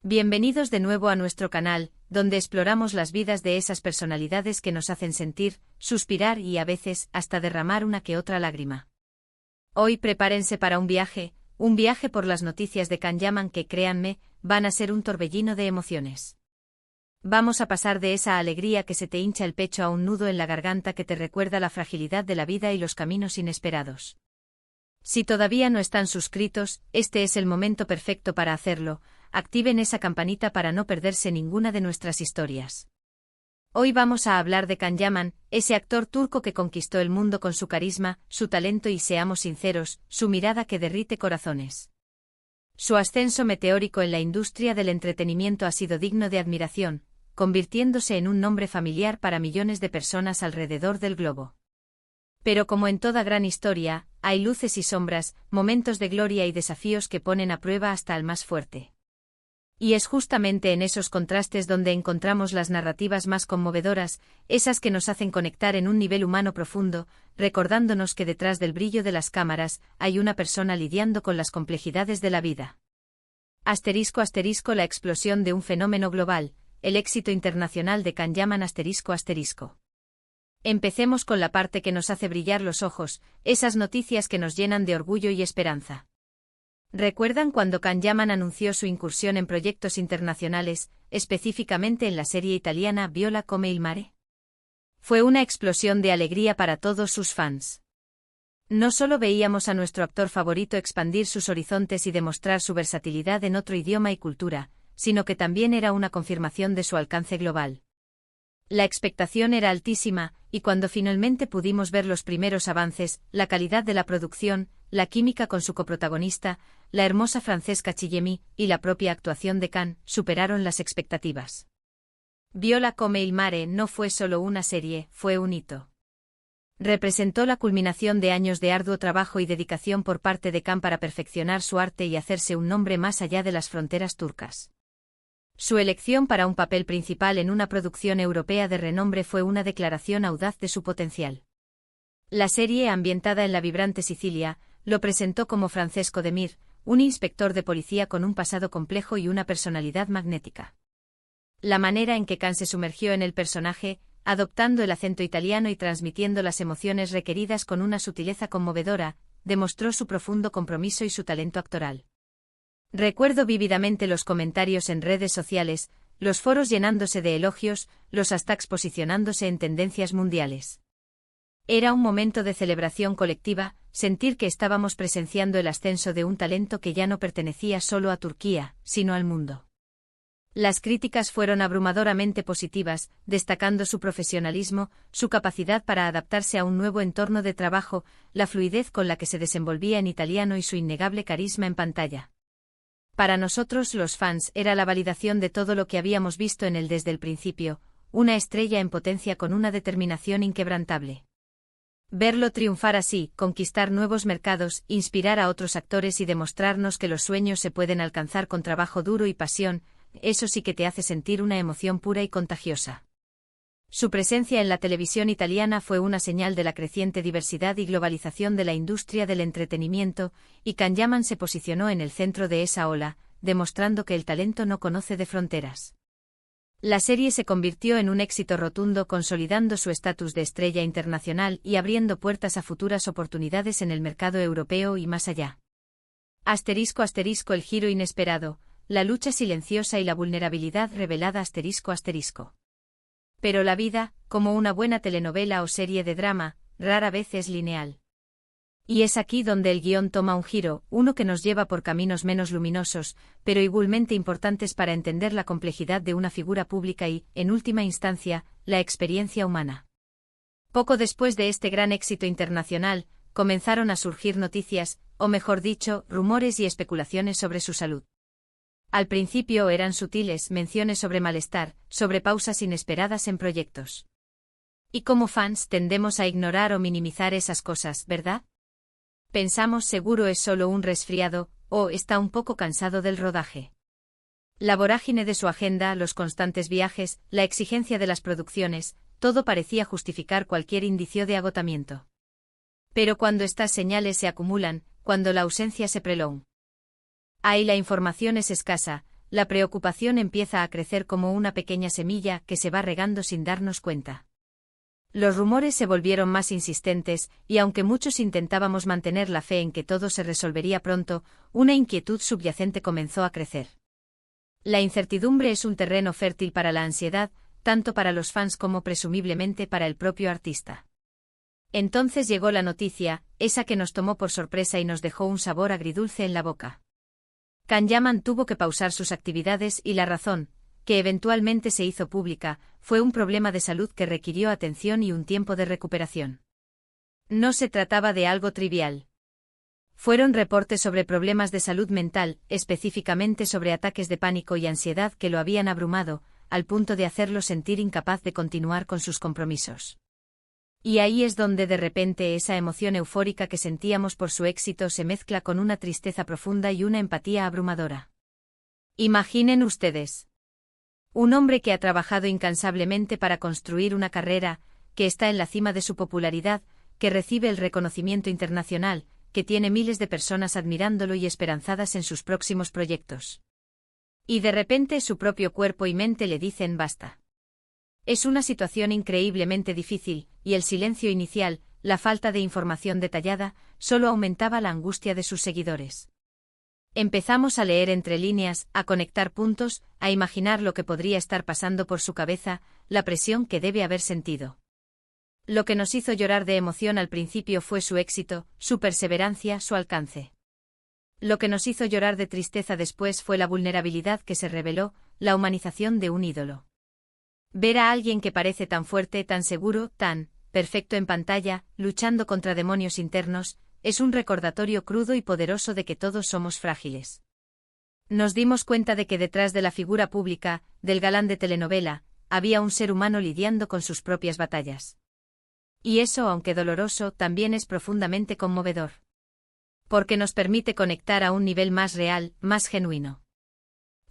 Bienvenidos de nuevo a nuestro canal, donde exploramos las vidas de esas personalidades que nos hacen sentir, suspirar y a veces hasta derramar una que otra lágrima. Hoy prepárense para un viaje por las noticias de Can Yaman que, créanme, van a ser un torbellino de emociones. Vamos a pasar de esa alegría que se te hincha el pecho a un nudo en la garganta que te recuerda la fragilidad de la vida y los caminos inesperados. Si todavía no están suscritos, este es el momento perfecto para hacerlo. Activen esa campanita para no perderse ninguna de nuestras historias. Hoy vamos a hablar de Can Yaman, ese actor turco que conquistó el mundo con su carisma, su talento y, seamos sinceros, su mirada que derrite corazones. Su ascenso meteórico en la industria del entretenimiento ha sido digno de admiración, convirtiéndose en un nombre familiar para millones de personas alrededor del globo. Pero como en toda gran historia, hay luces y sombras, momentos de gloria y desafíos que ponen a prueba hasta al más fuerte. Y es justamente en esos contrastes donde encontramos las narrativas más conmovedoras, esas que nos hacen conectar en un nivel humano profundo, recordándonos que detrás del brillo de las cámaras hay una persona lidiando con las complejidades de la vida. ***, la explosión de un fenómeno global, el éxito internacional de Can Yaman ***. Empecemos con la parte que nos hace brillar los ojos, esas noticias que nos llenan de orgullo y esperanza. ¿Recuerdan cuando Can Yaman anunció su incursión en proyectos internacionales, específicamente en la serie italiana Viola come il mare? Fue una explosión de alegría para todos sus fans. No solo veíamos a nuestro actor favorito expandir sus horizontes y demostrar su versatilidad en otro idioma y cultura, sino que también era una confirmación de su alcance global. La expectación era altísima, y cuando finalmente pudimos ver los primeros avances, la calidad de la producción, la química con su coprotagonista, la hermosa Francesca Chillemi, y la propia actuación de Can, superaron las expectativas. Viola come il mare no fue solo una serie, fue un hito. Representó la culminación de años de arduo trabajo y dedicación por parte de Can para perfeccionar su arte y hacerse un nombre más allá de las fronteras turcas. Su elección para un papel principal en una producción europea de renombre fue una declaración audaz de su potencial. La serie, ambientada en la vibrante Sicilia, lo presentó como Francesco de Mir, un inspector de policía con un pasado complejo y una personalidad magnética. La manera en que Can se sumergió en el personaje, adoptando el acento italiano y transmitiendo las emociones requeridas con una sutileza conmovedora, demostró su profundo compromiso y su talento actoral. Recuerdo vívidamente los comentarios en redes sociales, los foros llenándose de elogios, los hashtags posicionándose en tendencias mundiales. Era un momento de celebración colectiva, sentir que estábamos presenciando el ascenso de un talento que ya no pertenecía solo a Turquía, sino al mundo. Las críticas fueron abrumadoramente positivas, destacando su profesionalismo, su capacidad para adaptarse a un nuevo entorno de trabajo, la fluidez con la que se desenvolvía en italiano y su innegable carisma en pantalla. Para nosotros los fans era la validación de todo lo que habíamos visto en él desde el principio, una estrella en potencia con una determinación inquebrantable. Verlo triunfar así, conquistar nuevos mercados, inspirar a otros actores y demostrarnos que los sueños se pueden alcanzar con trabajo duro y pasión, eso sí que te hace sentir una emoción pura y contagiosa. Su presencia en la televisión italiana fue una señal de la creciente diversidad y globalización de la industria del entretenimiento, y Can Yaman se posicionó en el centro de esa ola, demostrando que el talento no conoce de fronteras. La serie se convirtió en un éxito rotundo, consolidando su estatus de estrella internacional y abriendo puertas a futuras oportunidades en el mercado europeo y más allá. ***, el giro inesperado, la lucha silenciosa y la vulnerabilidad revelada ***. Pero la vida, como una buena telenovela o serie de drama, rara vez es lineal. Y es aquí donde el guión toma un giro, uno que nos lleva por caminos menos luminosos, pero igualmente importantes para entender la complejidad de una figura pública y, en última instancia, la experiencia humana. Poco después de este gran éxito internacional, comenzaron a surgir noticias, o mejor dicho, rumores y especulaciones sobre su salud. Al principio eran sutiles menciones sobre malestar, sobre pausas inesperadas en proyectos. Y como fans tendemos a ignorar o minimizar esas cosas, ¿verdad? Pensamos seguro es solo un resfriado, o está un poco cansado del rodaje. La vorágine de su agenda, los constantes viajes, la exigencia de las producciones, todo parecía justificar cualquier indicio de agotamiento. Pero cuando estas señales se acumulan, cuando la ausencia se prolonga, ahí la información es escasa, la preocupación empieza a crecer como una pequeña semilla que se va regando sin darnos cuenta. Los rumores se volvieron más insistentes, y aunque muchos intentábamos mantener la fe en que todo se resolvería pronto, una inquietud subyacente comenzó a crecer. La incertidumbre es un terreno fértil para la ansiedad, tanto para los fans como presumiblemente para el propio artista. Entonces llegó la noticia, esa que nos tomó por sorpresa y nos dejó un sabor agridulce en la boca. Can-Yaman tuvo que pausar sus actividades y la razón, que eventualmente se hizo pública, fue un problema de salud que requirió atención y un tiempo de recuperación. No se trataba de algo trivial. Fueron reportes sobre problemas de salud mental, específicamente sobre ataques de pánico y ansiedad que lo habían abrumado, al punto de hacerlo sentir incapaz de continuar con sus compromisos. Y ahí es donde de repente esa emoción eufórica que sentíamos por su éxito se mezcla con una tristeza profunda y una empatía abrumadora. Imaginen ustedes. Un hombre que ha trabajado incansablemente para construir una carrera, que está en la cima de su popularidad, que recibe el reconocimiento internacional, que tiene miles de personas admirándolo y esperanzadas en sus próximos proyectos. Y de repente su propio cuerpo y mente le dicen basta. Es una situación increíblemente difícil, y el silencio inicial, la falta de información detallada, solo aumentaba la angustia de sus seguidores. Empezamos a leer entre líneas, a conectar puntos, a imaginar lo que podría estar pasando por su cabeza, la presión que debe haber sentido. Lo que nos hizo llorar de emoción al principio fue su éxito, su perseverancia, su alcance. Lo que nos hizo llorar de tristeza después fue la vulnerabilidad que se reveló, la humanización de un ídolo. Ver a alguien que parece tan fuerte, tan seguro, tan perfecto en pantalla, luchando contra demonios internos, es un recordatorio crudo y poderoso de que todos somos frágiles. Nos dimos cuenta de que detrás de la figura pública, del galán de telenovela, había un ser humano lidiando con sus propias batallas. Y eso, aunque doloroso, también es profundamente conmovedor. Porque nos permite conectar a un nivel más real, más genuino.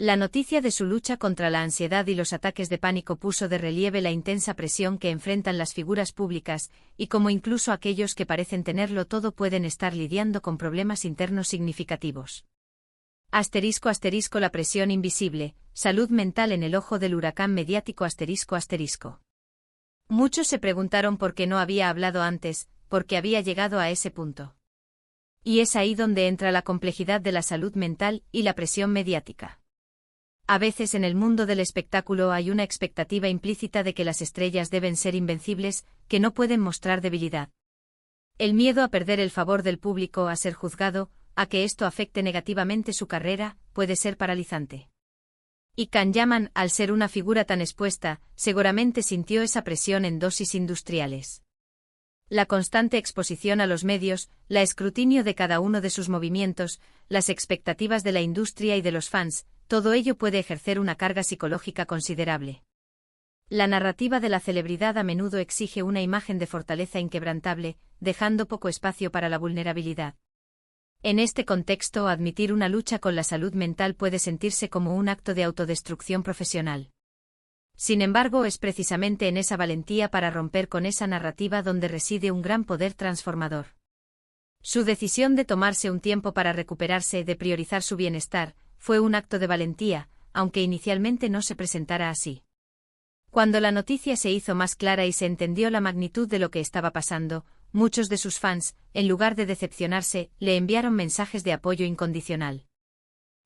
La noticia de su lucha contra la ansiedad y los ataques de pánico puso de relieve la intensa presión que enfrentan las figuras públicas, y cómo incluso aquellos que parecen tenerlo todo pueden estar lidiando con problemas internos significativos. Asterisco asterisco la presión invisible, salud mental en el ojo del huracán mediático asterisco asterisco. Muchos se preguntaron por qué no había hablado antes, por qué había llegado a ese punto. Y es ahí donde entra la complejidad de la salud mental y la presión mediática. A veces en el mundo del espectáculo hay una expectativa implícita de que las estrellas deben ser invencibles, que no pueden mostrar debilidad. El miedo a perder el favor del público, a ser juzgado, a que esto afecte negativamente su carrera, puede ser paralizante. Y Can-Yaman, al ser una figura tan expuesta, seguramente sintió esa presión en dosis industriales. La constante exposición a los medios, la escrutinio de cada uno de sus movimientos, las expectativas de la industria y de los fans, todo ello puede ejercer una carga psicológica considerable. La narrativa de la celebridad a menudo exige una imagen de fortaleza inquebrantable, dejando poco espacio para la vulnerabilidad. En este contexto, admitir una lucha con la salud mental puede sentirse como un acto de autodestrucción profesional. Sin embargo, es precisamente en esa valentía para romper con esa narrativa donde reside un gran poder transformador. Su decisión de tomarse un tiempo para recuperarse, de priorizar su bienestar, fue un acto de valentía, aunque inicialmente no se presentara así. Cuando la noticia se hizo más clara y se entendió la magnitud de lo que estaba pasando, muchos de sus fans, en lugar de decepcionarse, le enviaron mensajes de apoyo incondicional.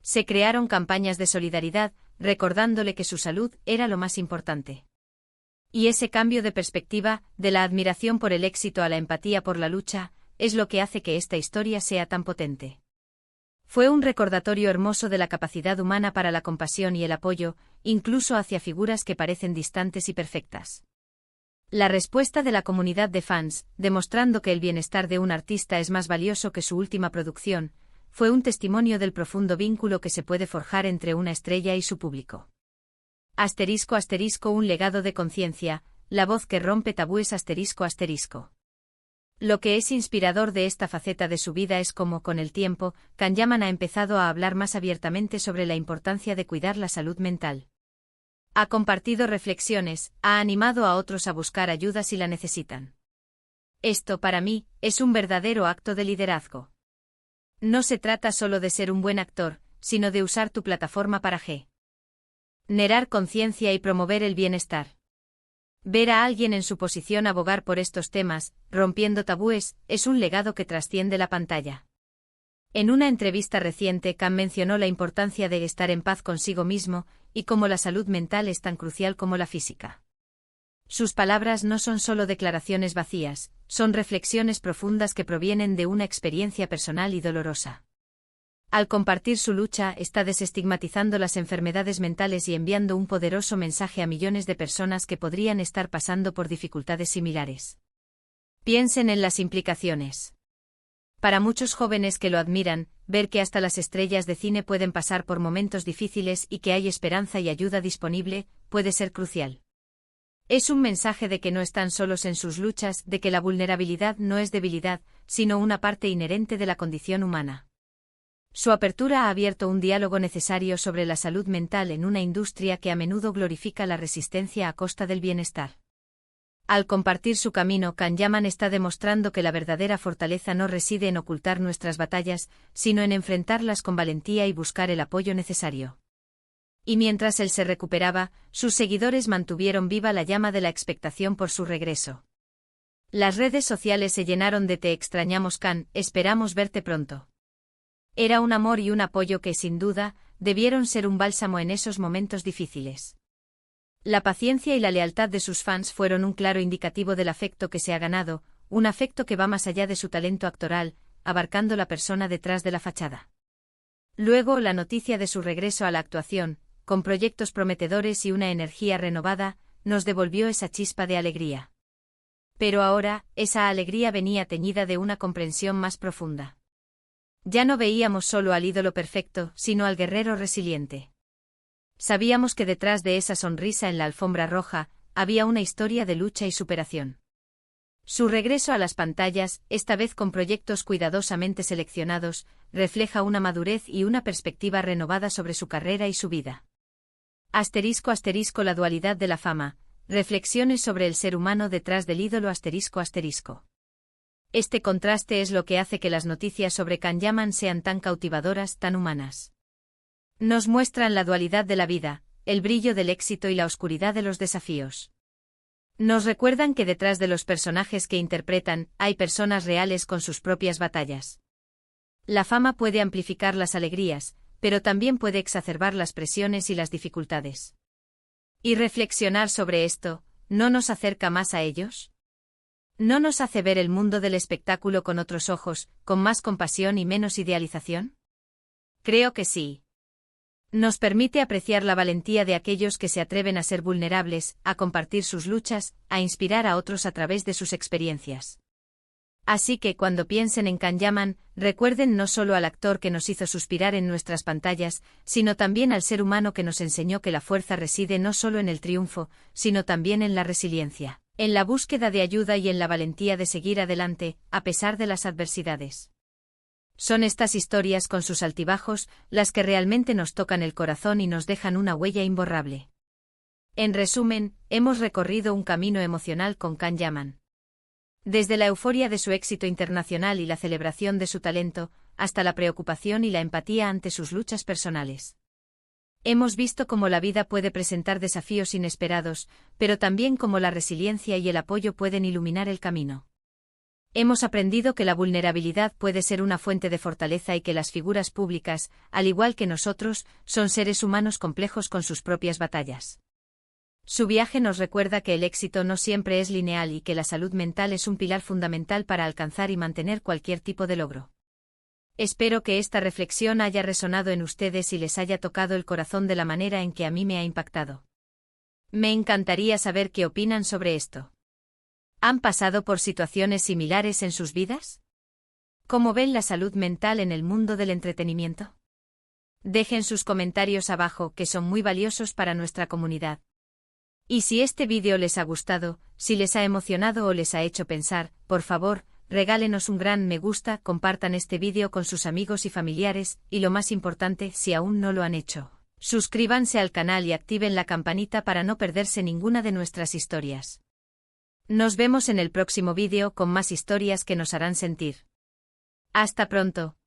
Se crearon campañas de solidaridad, recordándole que su salud era lo más importante. Y ese cambio de perspectiva, de la admiración por el éxito a la empatía por la lucha, es lo que hace que esta historia sea tan potente. Fue un recordatorio hermoso de la capacidad humana para la compasión y el apoyo, incluso hacia figuras que parecen distantes y perfectas. La respuesta de la comunidad de fans, demostrando que el bienestar de un artista es más valioso que su última producción, fue un testimonio del profundo vínculo que se puede forjar entre una estrella y su público. Asterisco asterisco un legado de conciencia, la voz que rompe tabúes asterisco asterisco. Lo que es inspirador de esta faceta de su vida es cómo, con el tiempo, Can-Yaman ha empezado a hablar más abiertamente sobre la importancia de cuidar la salud mental. Ha compartido reflexiones, ha animado a otros a buscar ayuda si la necesitan. Esto, para mí, es un verdadero acto de liderazgo. No se trata solo de ser un buen actor, sino de usar tu plataforma para generar conciencia y promover el bienestar. Ver a alguien en su posición abogar por estos temas, rompiendo tabúes, es un legado que trasciende la pantalla. En una entrevista reciente, Khan mencionó la importancia de estar en paz consigo mismo, y cómo la salud mental es tan crucial como la física. Sus palabras no son solo declaraciones vacías, son reflexiones profundas que provienen de una experiencia personal y dolorosa. Al compartir su lucha, está desestigmatizando las enfermedades mentales y enviando un poderoso mensaje a millones de personas que podrían estar pasando por dificultades similares. Piensen en las implicaciones. Para muchos jóvenes que lo admiran, ver que hasta las estrellas de cine pueden pasar por momentos difíciles y que hay esperanza y ayuda disponible, puede ser crucial. Es un mensaje de que no están solos en sus luchas, de que la vulnerabilidad no es debilidad, sino una parte inherente de la condición humana. Su apertura ha abierto un diálogo necesario sobre la salud mental en una industria que a menudo glorifica la resistencia a costa del bienestar. Al compartir su camino, Khan Yaman está demostrando que la verdadera fortaleza no reside en ocultar nuestras batallas, sino en enfrentarlas con valentía y buscar el apoyo necesario. Y mientras él se recuperaba, sus seguidores mantuvieron viva la llama de la expectación por su regreso. Las redes sociales se llenaron de "Te extrañamos, Khan, esperamos verte pronto". Era un amor y un apoyo que, sin duda, debieron ser un bálsamo en esos momentos difíciles. La paciencia y la lealtad de sus fans fueron un claro indicativo del afecto que se ha ganado, un afecto que va más allá de su talento actoral, abarcando la persona detrás de la fachada. Luego, la noticia de su regreso a la actuación, con proyectos prometedores y una energía renovada, nos devolvió esa chispa de alegría. Pero ahora, esa alegría venía teñida de una comprensión más profunda. Ya no veíamos solo al ídolo perfecto, sino al guerrero resiliente. Sabíamos que detrás de esa sonrisa en la alfombra roja, había una historia de lucha y superación. Su regreso a las pantallas, esta vez con proyectos cuidadosamente seleccionados, refleja una madurez y una perspectiva renovada sobre su carrera y su vida. *** La dualidad de la fama. Reflexiones sobre el ser humano detrás del ídolo ***. Este contraste es lo que hace que las noticias sobre Khan Yaman sean tan cautivadoras, tan humanas. Nos muestran la dualidad de la vida, el brillo del éxito y la oscuridad de los desafíos. Nos recuerdan que detrás de los personajes que interpretan, hay personas reales con sus propias batallas. La fama puede amplificar las alegrías, pero también puede exacerbar las presiones y las dificultades. ¿Y reflexionar sobre esto, no nos acerca más a ellos? ¿No nos hace ver el mundo del espectáculo con otros ojos, con más compasión y menos idealización? Creo que sí. Nos permite apreciar la valentía de aquellos que se atreven a ser vulnerables, a compartir sus luchas, a inspirar a otros a través de sus experiencias. Así que cuando piensen en Khan Yaman, recuerden no solo al actor que nos hizo suspirar en nuestras pantallas, sino también al ser humano que nos enseñó que la fuerza reside no solo en el triunfo, sino también en la resiliencia, en la búsqueda de ayuda y en la valentía de seguir adelante, a pesar de las adversidades. Son estas historias con sus altibajos, las que realmente nos tocan el corazón y nos dejan una huella imborrable. En resumen, hemos recorrido un camino emocional con Khan Yaman. Desde la euforia de su éxito internacional y la celebración de su talento, hasta la preocupación y la empatía ante sus luchas personales. Hemos visto cómo la vida puede presentar desafíos inesperados, pero también cómo la resiliencia y el apoyo pueden iluminar el camino. Hemos aprendido que la vulnerabilidad puede ser una fuente de fortaleza y que las figuras públicas, al igual que nosotros, son seres humanos complejos con sus propias batallas. Su viaje nos recuerda que el éxito no siempre es lineal y que la salud mental es un pilar fundamental para alcanzar y mantener cualquier tipo de logro. Espero que esta reflexión haya resonado en ustedes y les haya tocado el corazón de la manera en que a mí me ha impactado. Me encantaría saber qué opinan sobre esto. ¿Han pasado por situaciones similares en sus vidas? ¿Cómo ven la salud mental en el mundo del entretenimiento? Dejen sus comentarios abajo, que son muy valiosos para nuestra comunidad. Y si este vídeo les ha gustado, si les ha emocionado o les ha hecho pensar, por favor, regálenos un gran me gusta, compartan este vídeo con sus amigos y familiares, y lo más importante, si aún no lo han hecho, suscríbanse al canal y activen la campanita para no perderse ninguna de nuestras historias. Nos vemos en el próximo vídeo con más historias que nos harán sentir. Hasta pronto.